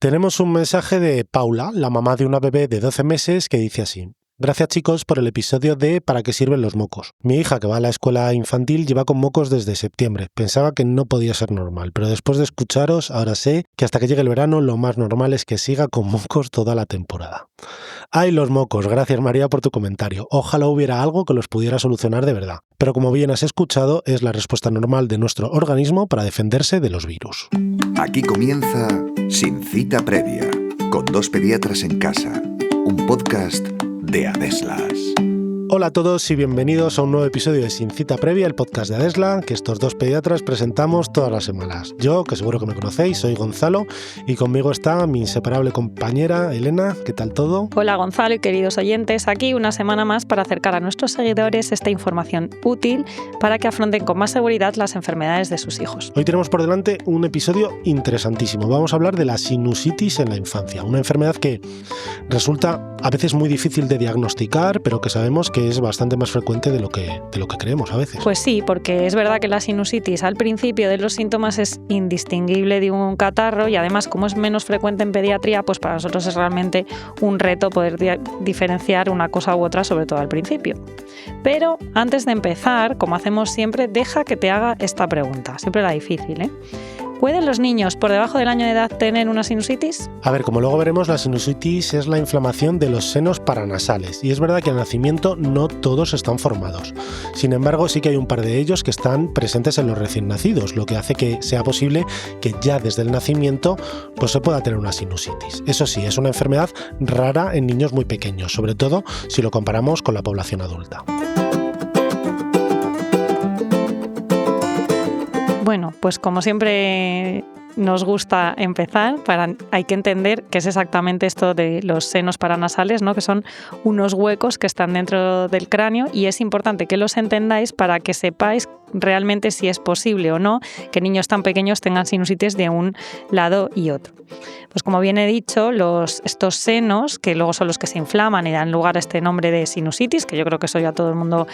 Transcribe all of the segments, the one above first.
Tenemos un mensaje de Paula, la mamá de una bebé de 12 meses, que dice así: Gracias, chicos, por el episodio de ¿Para qué sirven los mocos? Mi hija, que va a la escuela infantil, lleva con mocos desde septiembre. Pensaba que no podía ser normal, pero después de escucharos, ahora sé que hasta que llegue el verano lo más normal es que siga con mocos toda la temporada. ¡Ay, los mocos! Gracias, María, por tu comentario. Ojalá hubiera algo que los pudiera solucionar de verdad. Pero como bien has escuchado, es la respuesta normal de nuestro organismo para defenderse de los virus. Aquí comienza Sin Cita Previa, con dos pediatras en casa. Un podcast de Adeslas. Hola a todos y bienvenidos a un nuevo episodio de Sin Cita Previa, el podcast de Adesla, que estos dos pediatras presentamos todas las semanas. Yo, que seguro que me conocéis, soy Gonzalo, y conmigo está mi inseparable compañera Elena. ¿Qué tal todo? Hola Gonzalo y queridos oyentes, aquí una semana más para acercar a nuestros seguidores esta información útil para que afronten con más seguridad las enfermedades de sus hijos. Hoy tenemos por delante un episodio interesantísimo. Vamos a hablar de la sinusitis en la infancia, una enfermedad que resulta a veces muy difícil de diagnosticar, pero que sabemos que es bastante más frecuente de lo que creemos a veces. Pues sí, porque es verdad que la sinusitis al principio de los síntomas es indistinguible de un catarro y además como es menos frecuente en pediatría, pues para nosotros es realmente un reto poder diferenciar una cosa u otra, sobre todo al principio. Pero antes de empezar, como hacemos siempre, deja que te haga esta pregunta, siempre la difícil, ¿eh? ¿Pueden los niños por debajo del año de edad tener una sinusitis? A ver, como luego veremos, la sinusitis es la inflamación de los senos paranasales y es verdad que al nacimiento no todos están formados. Sin embargo, sí que hay un par de ellos que están presentes en los recién nacidos, lo que hace que sea posible que ya desde el nacimiento pues se pueda tener una sinusitis. Eso sí, es una enfermedad rara en niños muy pequeños, sobre todo si lo comparamos con la población adulta. Bueno, pues como siempre nos gusta empezar, hay que entender qué es exactamente esto de los senos paranasales, ¿no? Que son unos huecos que están dentro del cráneo y es importante que los entendáis para que sepáis realmente si es posible o no que niños tan pequeños tengan sinusitis de un lado y otro. Pues como bien he dicho, estos senos, que luego son los que se inflaman y dan lugar a este nombre de sinusitis, que yo creo que eso ya todo el mundo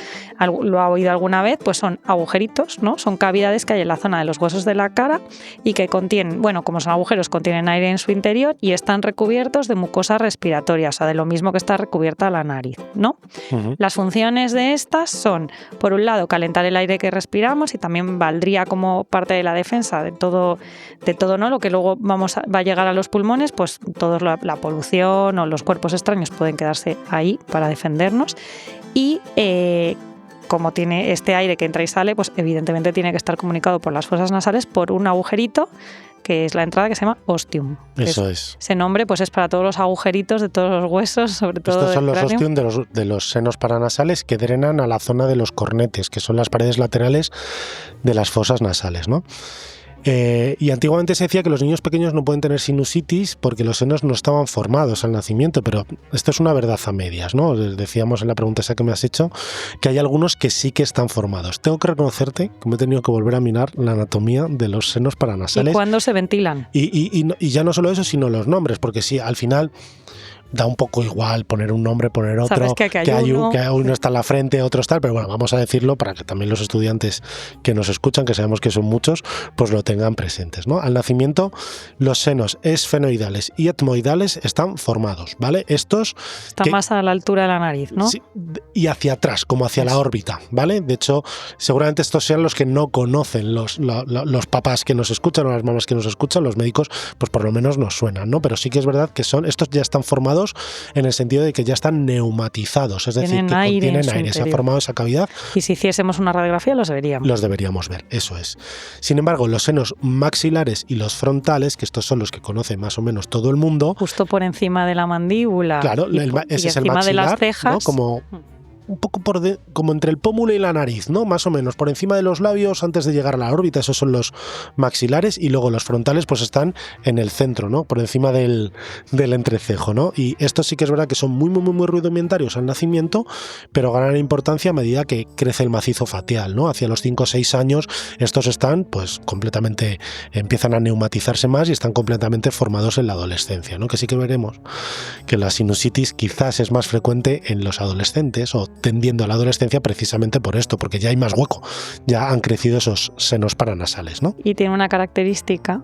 lo ha oído alguna vez, pues son agujeritos, ¿no? Son cavidades que hay en la zona de los huesos de la cara y que contienen, bueno, como son agujeros, contienen aire en su interior y están recubiertos de mucosa respiratoria, o sea, de lo mismo que está recubierta la nariz, ¿no? Uh-huh. Las funciones de estas son, por un lado, calentar el aire que respiramos y también valdría como parte de la defensa de todo, ¿no? Lo que luego va a llegar a los pulmones, pues toda la polución o los cuerpos extraños pueden quedarse ahí para defendernos y como tiene este aire que entra y sale, pues evidentemente tiene que estar comunicado por las fosas nasales por un agujerito que es la entrada, que se llama ostium. Eso es. Ese nombre pues es para todos los agujeritos de todos los huesos, sobre todo estos son los cráneo. Ostium de los senos paranasales que drenan a la zona de los cornetes, que son las paredes laterales de las fosas nasales, ¿no? Y antiguamente se decía que los niños pequeños no pueden tener sinusitis porque los senos no estaban formados al nacimiento, pero esto es una verdad a medias, ¿no? Decíamos en la pregunta esa que me has hecho que hay algunos que sí que están formados. Tengo que reconocerte que me he tenido que volver a mirar la anatomía de los senos paranasales. ¿Y cuándo se ventilan? Y ya no solo eso, sino los nombres, porque sí, al final da un poco igual poner un nombre, poner otro, ¿sabes que uno está en la frente, otro está, pero bueno, vamos a decirlo para que también los estudiantes que nos escuchan, que sabemos que son muchos, pues lo tengan presentes, ¿no? Al nacimiento, los senos esfenoidales y etmoidales están formados, ¿vale? Estos están más a la altura de la nariz, ¿no? Sí, y hacia atrás, como hacia la órbita, ¿vale? De hecho, seguramente estos sean los que no conocen los papás que nos escuchan o las mamás que nos escuchan, los médicos, pues por lo menos nos suenan, ¿no? Pero sí que es verdad que estos ya están formados en el sentido de que ya están neumatizados, es decir, que contienen aire, se ha formado esa cavidad. Y si hiciésemos una radiografía los veríamos. Los deberíamos ver, eso es. Sin embargo, los senos maxilares y los frontales, que estos son los que conoce más o menos todo el mundo. Justo por encima de la mandíbula. Claro, ese es el maxilar, de las cejas, ¿no? Como un poco como entre el pómulo y la nariz, ¿no? Más o menos, por encima de los labios antes de llegar a la órbita, esos son los maxilares, y luego los frontales pues están en el centro, ¿no? Por encima del entrecejo, ¿no? Y estos sí que es verdad que son muy, muy, muy, muy rudimentarios al nacimiento, pero ganan importancia a medida que crece el macizo facial, ¿no? Hacia los 5 o 6 años estos están pues completamente, empiezan a neumatizarse más y están completamente formados en la adolescencia, ¿no? Que sí que veremos que la sinusitis quizás es más frecuente en los adolescentes o tendiendo a la adolescencia precisamente por esto, porque ya hay más hueco, ya han crecido esos senos paranasales, ¿no? Y tiene una característica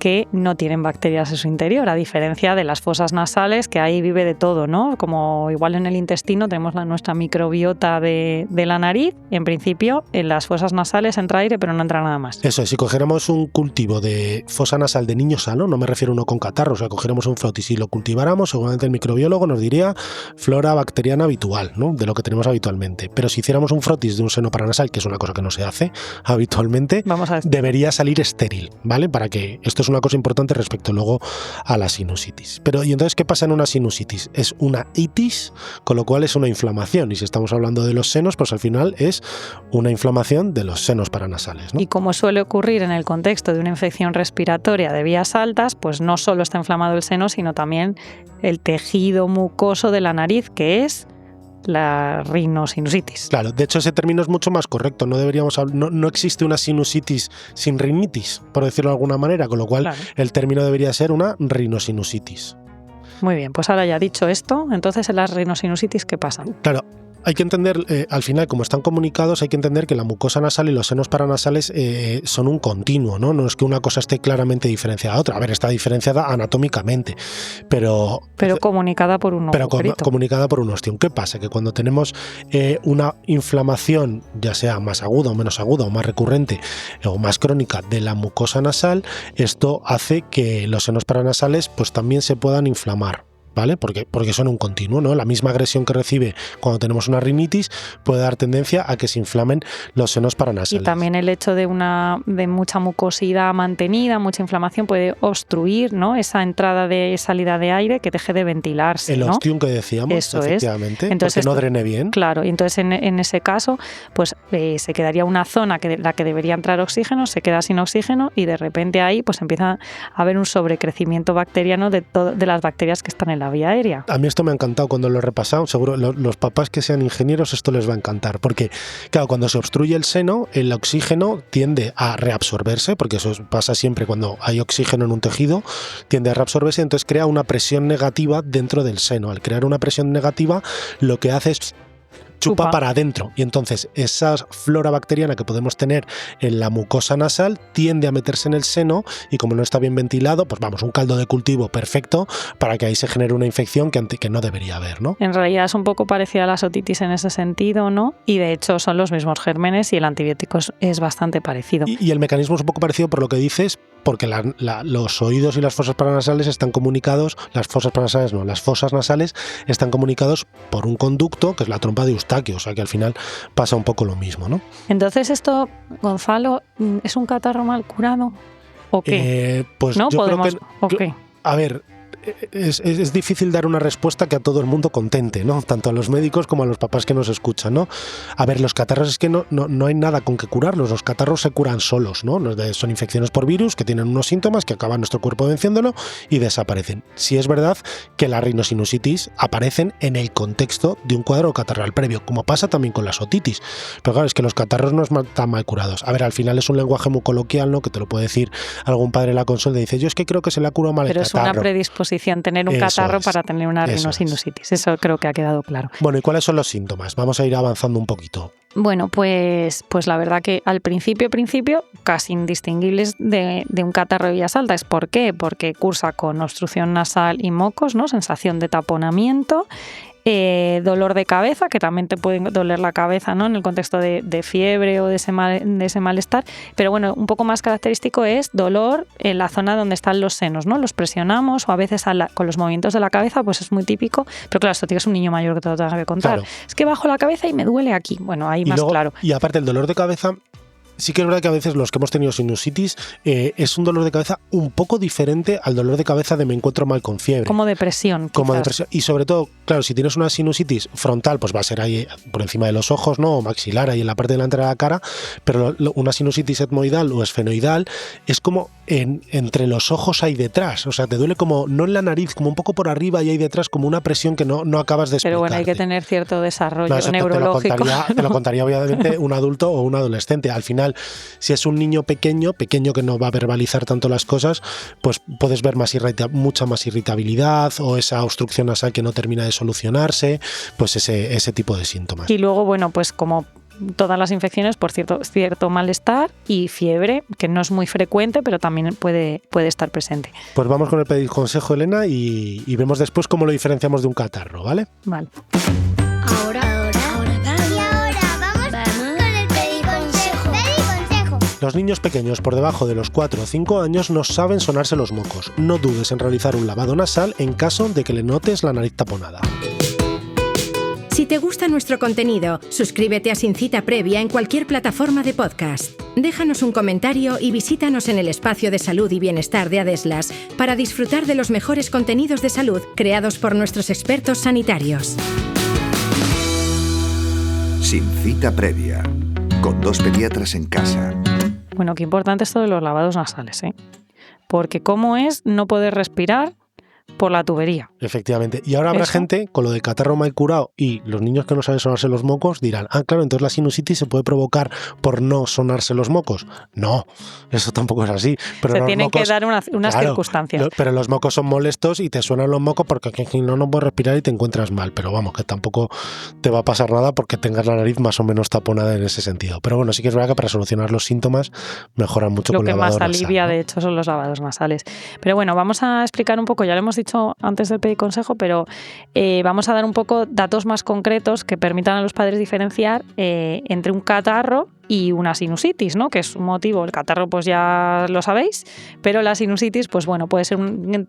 que no tienen bacterias en su interior, a diferencia de las fosas nasales, que ahí vive de todo, ¿no? Como igual en el intestino tenemos nuestra microbiota de la nariz, en principio en las fosas nasales entra aire, pero no entra nada más. Eso es, si cogiéramos un cultivo de fosa nasal de niño sano, no me refiero a uno con catarro, o sea, cogiéramos un frotis y lo cultiváramos, seguramente el microbiólogo nos diría flora bacteriana habitual, ¿no? De lo que tenemos habitualmente. Pero si hiciéramos un frotis de un seno paranasal, que es una cosa que no se hace habitualmente, debería salir estéril, ¿vale? Para que esto es una cosa importante respecto luego a la sinusitis. Pero, ¿y entonces qué pasa en una sinusitis? Es una itis, con lo cual es una inflamación. Y si estamos hablando de los senos, pues al final es una inflamación de los senos paranasales, ¿no? Y como suele ocurrir en el contexto de una infección respiratoria de vías altas, pues no solo está inflamado el seno, sino también el tejido mucoso de la nariz, que es la rinosinusitis. Claro, de hecho ese término es mucho más correcto, no existe una sinusitis sin rinitis, por decirlo de alguna manera, con lo cual el término debería ser una rinosinusitis. Muy bien, pues ahora ya dicho esto, entonces en las rinosinusitis, ¿qué pasa? Claro, hay que entender, al final, como están comunicados, hay que entender que la mucosa nasal y los senos paranasales son un continuo, ¿no? No es que una cosa esté claramente diferenciada a otra. A ver, está diferenciada anatómicamente, pero comunicada por un agujerito. Comunicada por un ostión. ¿Qué pasa? Que cuando tenemos una inflamación, ya sea más aguda o menos aguda, o más recurrente o más crónica de la mucosa nasal, esto hace que los senos paranasales pues también se puedan inflamar. ¿Vale? Porque son un continuo, ¿no? La misma agresión que recibe cuando tenemos una rinitis puede dar tendencia a que se inflamen los senos paranasales. Y también el hecho de mucha mucosidad mantenida, mucha inflamación, puede obstruir, ¿no? Esa entrada de salida de aire que deje de ventilarse. El ¿no? ostium que decíamos, eso efectivamente, entonces, porque no drene bien. Claro, y entonces en ese caso, pues se quedaría una zona la que debería entrar oxígeno, se queda sin oxígeno y de repente ahí pues empieza a haber un sobrecrecimiento bacteriano de las bacterias que están en la vía aérea. A mí esto me ha encantado cuando lo he repasado, seguro los papás que sean ingenieros esto les va a encantar, porque claro, cuando se obstruye el seno, el oxígeno tiende a reabsorberse, porque eso pasa siempre cuando hay oxígeno en un tejido, tiende a reabsorberse, entonces crea una presión negativa dentro del seno. Al crear una presión negativa, lo que hace es chupa para adentro, y entonces esa flora bacteriana que podemos tener en la mucosa nasal tiende a meterse en el seno y como no está bien ventilado, pues vamos, un caldo de cultivo perfecto para que ahí se genere una infección que no debería haber, ¿no? En realidad es un poco parecida a la otitis en ese sentido, ¿no? Y de hecho son los mismos gérmenes y el antibiótico es bastante parecido. Y el mecanismo es un poco parecido por lo que dices, porque los oídos y las fosas paranasales están comunicados, las fosas nasales están comunicados por un conducto que es la trompa de Eustaquio, o sea que al final pasa un poco lo mismo, ¿no? Entonces esto, Gonzalo, ¿es un catarro mal curado o qué? Pues ¿no? Yo ¿Podemos? creo que, a ver, es difícil dar una respuesta que a todo el mundo contente, ¿no? Tanto a los médicos como a los papás que nos escuchan, ¿no? A ver, los catarros es que no hay nada con que curarlos, los catarros se curan solos, ¿no? Son infecciones por virus que tienen unos síntomas que acaba nuestro cuerpo venciéndolo y desaparecen. Sí es verdad que las rinosinusitis aparecen en el contexto de un cuadro catarral previo, como pasa también con las otitis, pero claro, es que los catarros no están mal curados. A ver, al final es un lenguaje muy coloquial, ¿no? Que te lo puede decir algún padre en la consulta y dice, yo es que creo que se le ha curado mal el catarro. Pero es una predisposición tener un catarro para tener una rinosinusitis. Eso creo que ha quedado claro. Bueno, ¿y cuáles son los síntomas? Vamos a ir avanzando un poquito. Bueno, pues la verdad que al principio, casi indistinguibles de un catarro de vías altas. ¿Por qué? Porque cursa con obstrucción nasal y mocos, ¿no? Sensación de taponamiento. Dolor de cabeza, que también te puede doler la cabeza, ¿no? En el contexto de fiebre o de ese malestar, pero bueno, un poco más característico es dolor en la zona donde están los senos, ¿no? Los presionamos o a veces con los movimientos de la cabeza, pues es muy típico, pero claro, esto tienes un niño mayor que te lo tenga que contar. Claro. Es que bajo la cabeza y me duele aquí, bueno, ahí más claro. Y aparte el dolor de cabeza, sí que es verdad que a veces los que hemos tenido sinusitis es un dolor de cabeza un poco diferente al dolor de cabeza de me encuentro mal con fiebre. Como depresión. Como depresión. Y sobre todo, claro, si tienes una sinusitis frontal, pues va a ser ahí por encima de los ojos, ¿no? O maxilar, ahí en la parte delantera de la cara, pero una sinusitis etmoidal o esfenoidal es como entre los ojos ahí detrás. O sea, te duele como, no en la nariz, como un poco por arriba y ahí detrás, como una presión que no acabas de explicarte. Pero bueno, hay que tener cierto desarrollo neurológico. Te lo contaría obviamente un adulto o un adolescente. Al final, si es un niño pequeño que no va a verbalizar tanto las cosas, pues puedes ver mucha más irritabilidad o esa obstrucción nasal que no termina de solucionarse, pues ese tipo de síntomas. Y luego, bueno, pues como todas las infecciones por cierto malestar y fiebre, que no es muy frecuente, pero también puede estar presente. Pues vamos con el pediconsejo, Elena, y vemos después cómo lo diferenciamos de un catarro, ¿vale? Vale. Ahora vamos con el pediconsejo. Los niños pequeños por debajo de los 4 o 5 años no saben sonarse los mocos. No dudes en realizar un lavado nasal en caso de que le notes la nariz taponada. Si te gusta nuestro contenido, suscríbete a Sin Cita Previa en cualquier plataforma de podcast. Déjanos un comentario y visítanos en el espacio de salud y bienestar de Adeslas para disfrutar de los mejores contenidos de salud creados por nuestros expertos sanitarios. Sin Cita Previa, con 2 pediatras en casa. Bueno, qué importante esto de los lavados nasales, ¿eh? Porque cómo es no poder respirar por la tubería. Efectivamente. Y ahora habrá gente con lo de catarro mal curado y los niños que no saben sonarse los mocos dirán, claro, entonces la sinusitis se puede provocar por no sonarse los mocos. No, eso tampoco es así. Pero se tienen que dar unas circunstancias. Pero los mocos son molestos y te suenan los mocos porque no puedes respirar y te encuentras mal. Pero vamos, que tampoco te va a pasar nada porque tengas la nariz más o menos taponada en ese sentido. Pero bueno, sí que es verdad que para solucionar los síntomas mejoran mucho con lavado nasal. Lo que más alivia, nasal, ¿no? De hecho, son los lavados nasales. Pero bueno, vamos a explicar un poco, ya lo hemos dicho antes del pediconsejo, pero vamos a dar un poco datos más concretos que permitan a los padres diferenciar entre un catarro y una sinusitis, ¿no? Que es un motivo. El catarro pues ya lo sabéis, pero la sinusitis pues bueno, puede ser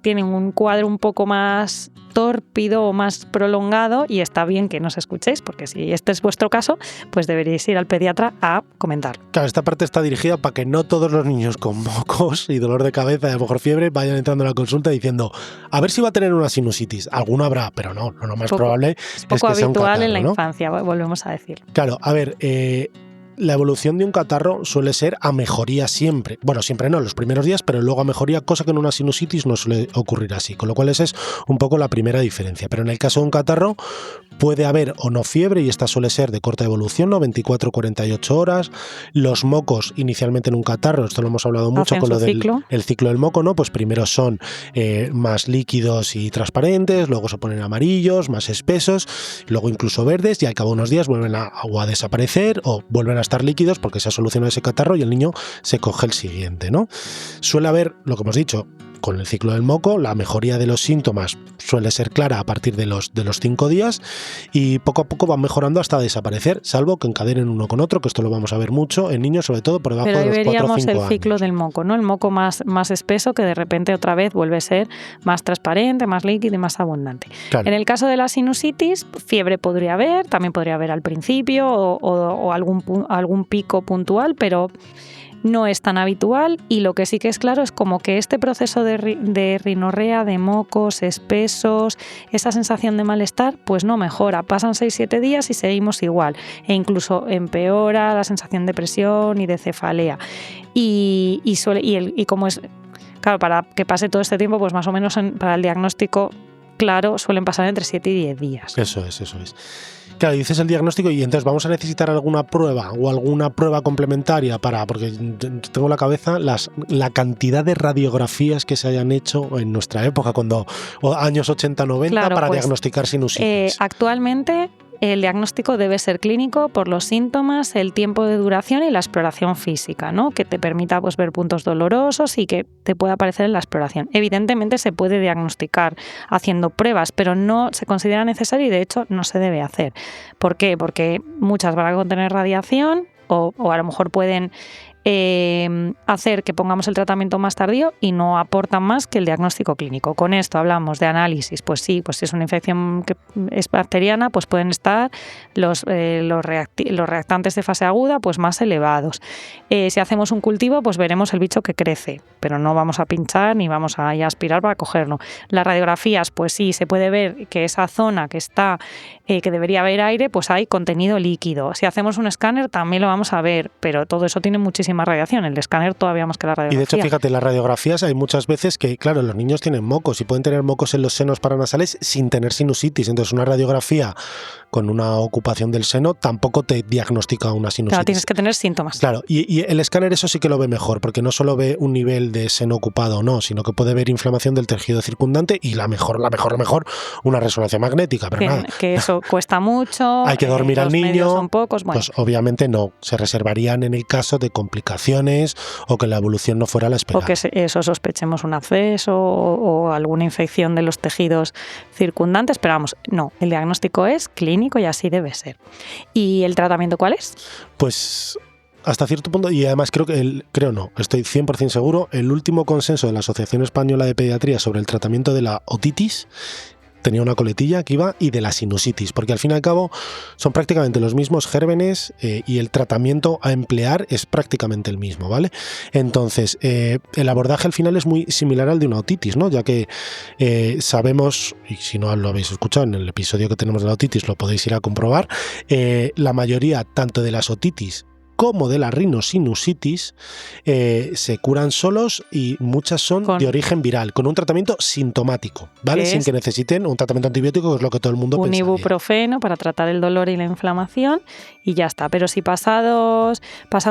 tiene un cuadro un poco más tórpido o más prolongado y está bien que nos escuchéis porque si este es vuestro caso, pues deberíais ir al pediatra a comentar. Claro, esta parte está dirigida para que no todos los niños con mocos y dolor de cabeza y a lo mejor fiebre vayan entrando a la consulta diciendo a ver si va a tener una sinusitis. Alguno habrá, pero no, lo más probable es que sea un catarro, poco habitual en la ¿no? infancia, volvemos a decir. Claro, a ver, la evolución de un catarro suele ser a mejoría siempre. Bueno, siempre no, los primeros días, pero luego a mejoría, cosa que en una sinusitis no suele ocurrir así. Con lo cual esa es un poco la primera diferencia. Pero en el caso de un catarro puede haber o no fiebre y esta suele ser de corta evolución, ¿no? 24-48 horas. Los mocos inicialmente en un catarro, esto lo hemos hablado mucho con lo del el ciclo del moco, ¿no? Pues primero son más líquidos y transparentes, luego se ponen amarillos, más espesos, luego incluso verdes y al cabo de unos días vuelven a desaparecer o vuelven a estar líquidos porque se ha solucionado ese catarro y el niño se coge el siguiente, ¿no? Suele haber, lo que hemos dicho, con el ciclo del moco, la mejoría de los síntomas suele ser clara a partir de los 5 días y poco a poco van mejorando hasta desaparecer, salvo que encadenen uno con otro, que esto lo vamos a ver mucho en niños, sobre todo por debajo de los 4 o 5 años. Pero veríamos el ciclo del moco, ¿no? El moco más espeso que de repente otra vez vuelve a ser más transparente, más líquido y más abundante. Claro. En el caso de la sinusitis, fiebre podría haber, también podría haber al principio o algún pico puntual, pero no es tan habitual y lo que sí que es claro es como que este proceso de rinorrea, de mocos espesos, esa sensación de malestar, pues no mejora. Pasan 6-7 días y seguimos igual e incluso empeora la sensación de presión y de cefalea. Y como es, claro, para que pase todo este tiempo, pues más o menos para el diagnóstico, claro, suelen pasar entre 7 y 10 días. Eso es. Claro, dices el diagnóstico y entonces vamos a necesitar alguna prueba o alguna prueba complementaria porque tengo en la cabeza la cantidad de radiografías que se hayan hecho en nuestra época, años 80-90, claro, para diagnosticar sinusitis. Actualmente el diagnóstico debe ser clínico por los síntomas, el tiempo de duración y la exploración física, ¿no? Que te permita pues, ver puntos dolorosos y que te pueda aparecer en la exploración. Evidentemente se puede diagnosticar haciendo pruebas, pero no se considera necesario y de hecho no se debe hacer. ¿Por qué? Porque muchas van a contener radiación o a lo mejor pueden hacer que pongamos el tratamiento más tardío y no aportan más que el diagnóstico clínico. Con esto hablamos de análisis, pues sí, pues si es una infección que es bacteriana, pues pueden estar los reactantes de fase aguda pues más elevados. Si hacemos un cultivo, pues veremos el bicho que crece, pero no vamos a pinchar ni vamos a aspirar para cogerlo. Las radiografías, pues sí, se puede ver que esa zona que está, que debería haber aire, pues hay contenido líquido. Si hacemos un escáner también lo vamos a ver, pero todo eso tiene muchísima radiación, el escáner todavía más que la radiografía. Y de hecho, fíjate, las radiografías hay muchas veces que, claro, los niños tienen mocos y pueden tener mocos en los senos paranasales sin tener sinusitis. Entonces, una radiografía con una ocupación del seno, tampoco te diagnostica una sinusitis. Claro, tienes que tener síntomas. Claro, y el escáner eso sí que lo ve mejor, porque no solo ve un nivel de seno ocupado o no, sino que puede ver inflamación del tejido circundante y la mejor, una resonancia magnética. Pero nada. Que eso cuesta mucho. Hay que dormir al los niño. medios son pocos. Bueno. Pues obviamente no, se reservarían en el caso de complicaciones o que la evolución no fuera la esperada. O que sospechemos un absceso o alguna infección de los tejidos circundantes, pero vamos, no, el diagnóstico es clínico y así debe ser. ¿Y el tratamiento cuál es? Pues hasta cierto punto, y además estoy 100% seguro, el último consenso de la Asociación Española de Pediatría sobre el tratamiento de la otitis tenía una coletilla que iba, y de la sinusitis, porque al fin y al cabo son prácticamente los mismos gérmenes y el tratamiento a emplear es prácticamente el mismo, ¿vale? Entonces, el abordaje al final es muy similar al de una otitis, ¿no? Ya que sabemos, y si no lo habéis escuchado en el episodio que tenemos de la otitis, lo podéis ir a comprobar, la mayoría tanto de las otitis como de la rinosinusitis se curan solos y muchas son de origen viral, con un tratamiento sintomático, ¿vale? Sin que necesiten un tratamiento antibiótico, que es lo que todo el mundo pensaría. Un ibuprofeno para tratar el dolor y la inflamación y ya está. Pero si pasado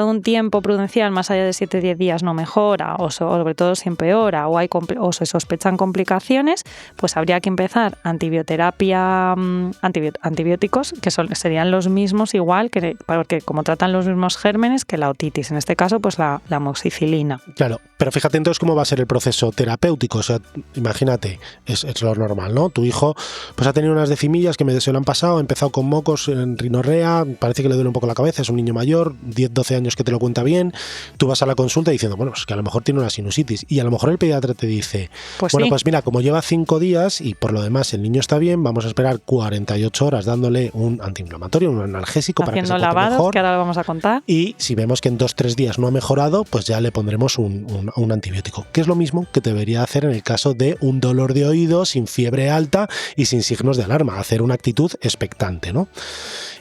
un tiempo prudencial más allá de 7-10 días no mejora, o sobre todo si empeora o se sospechan complicaciones, pues habría que empezar antibioterapia, antibióticos, que serían los mismos igual, porque como tratan los mismos gérmenes que la otitis, en este caso pues la amoxicilina. Claro, pero fíjate entonces cómo va a ser el proceso terapéutico. O sea, imagínate, es lo normal, ¿no? Tu hijo pues ha tenido unas decimillas que se lo han pasado, ha empezado con mocos en rinorrea, parece que le duele un poco la cabeza, es un niño mayor, 10-12 años que te lo cuenta bien, tú vas a la consulta diciendo, bueno, pues que a lo mejor tiene una sinusitis, y a lo mejor el pediatra te dice, pues mira, como lleva 5 días y por lo demás el niño está bien, vamos a esperar 48 horas dándole un antiinflamatorio, un analgésico, haciendo para que se lavados, mejor, que ahora lo vamos a contar. Y si vemos que en 2-3 días no ha mejorado, pues ya le pondremos un antibiótico, que es lo mismo que debería hacer en el caso de un dolor de oído sin fiebre alta y sin signos de alarma, hacer una actitud expectante, ¿no?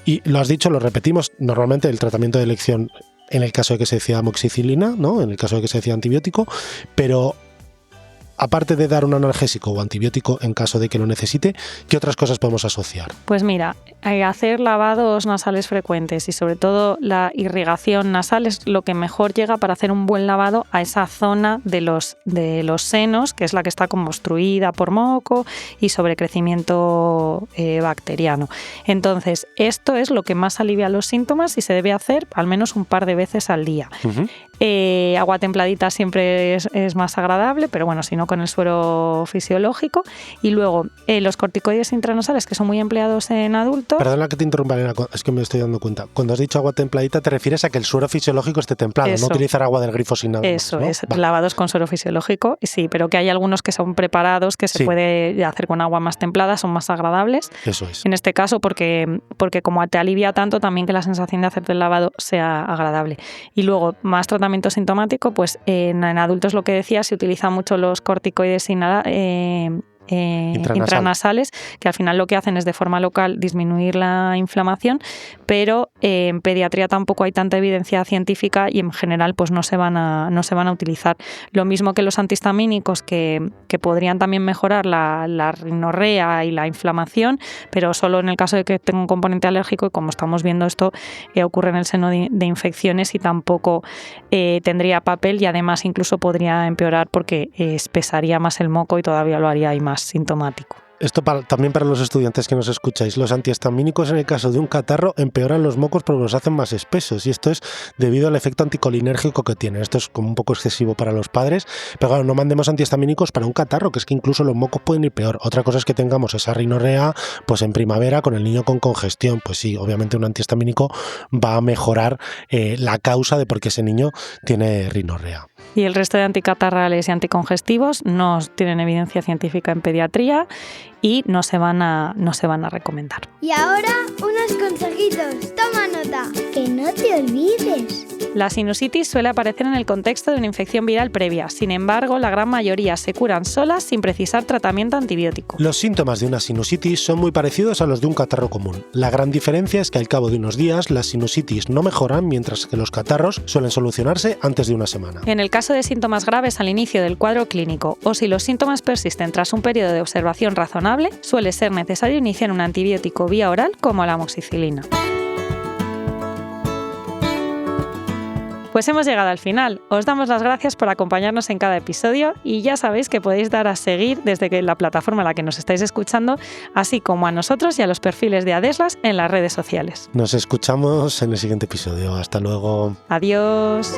Y lo has dicho, lo repetimos, normalmente el tratamiento de elección en el caso de que se decida amoxicilina, ¿no? En el caso de que se decida antibiótico, pero aparte de dar un analgésico o antibiótico en caso de que lo necesite, ¿qué otras cosas podemos asociar? Pues mira, hacer lavados nasales frecuentes y sobre todo la irrigación nasal es lo que mejor llega para hacer un buen lavado a esa zona de los senos, que es la que está como obstruida por moco y sobrecrecimiento bacteriano. Entonces, esto es lo que más alivia los síntomas y se debe hacer al menos un par de veces al día. Uh-huh. Agua templadita siempre es más agradable, pero bueno, si no con el suero fisiológico. Y luego los corticoides intranasales, que son muy empleados en adultos. Perdona que te interrumpa, Elena, es que me estoy dando cuenta. Cuando has dicho agua templadita te refieres a que el suero fisiológico esté templado, no utilizar agua del grifo sin nada. Eso más, ¿no? es, lavados con suero fisiológico, sí, pero que hay algunos que son preparados, que se puede hacer con agua más templada, son más agradables. Eso es. En este caso, porque como te alivia tanto, también que la sensación de hacerte el lavado sea agradable. Y luego, más tratamiento sintomático, pues en adultos, lo que decía, se utilizan mucho los corticoides intranasales, que al final lo que hacen es de forma local disminuir la inflamación, pero en pediatría tampoco hay tanta evidencia científica y en general pues no se van a utilizar. Lo mismo que los antihistamínicos que podrían también mejorar la rinorrea y la inflamación, pero solo en el caso de que tenga un componente alérgico, y como estamos viendo esto ocurre en el seno de infecciones y tampoco tendría papel, y además incluso podría empeorar porque espesaría más el moco y todavía lo haría ahí más sintomático. Esto también para los estudiantes que nos escucháis, los antihistamínicos en el caso de un catarro empeoran los mocos porque los hacen más espesos, y esto es debido al efecto anticolinérgico que tienen. Esto es como un poco excesivo para los padres, pero claro, no mandemos antihistamínicos para un catarro, que es que incluso los mocos pueden ir peor. Otra cosa es que tengamos esa rinorrea pues en primavera con el niño con congestión, pues sí, obviamente un antihistamínico va a mejorar la causa de por qué ese niño tiene rinorrea. Y el resto de anticatarrales y anticongestivos no tienen evidencia científica en pediatría y no se van a recomendar. Y ahora, unos consejitos. Toma nota. Que no te olvides. La sinusitis suele aparecer en el contexto de una infección viral previa. Sin embargo, la gran mayoría se curan solas sin precisar tratamiento antibiótico. Los síntomas de una sinusitis son muy parecidos a los de un catarro común. La gran diferencia es que al cabo de unos días las sinusitis no mejoran, mientras que los catarros suelen solucionarse antes de una semana. En el caso de síntomas graves al inicio del cuadro clínico, o si los síntomas persisten tras un periodo de observación razonable, inflamable, suele ser necesario iniciar un antibiótico vía oral como la amoxicilina. Pues hemos llegado al final. Os damos las gracias por acompañarnos en cada episodio y ya sabéis que podéis dar a seguir desde la plataforma en la que nos estáis escuchando, así como a nosotros y a los perfiles de Adeslas en las redes sociales. Nos escuchamos en el siguiente episodio. Hasta luego. Adiós.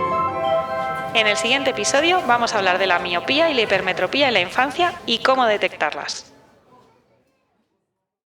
En el siguiente episodio vamos a hablar de la miopía y la hipermetropía en la infancia y cómo detectarlas.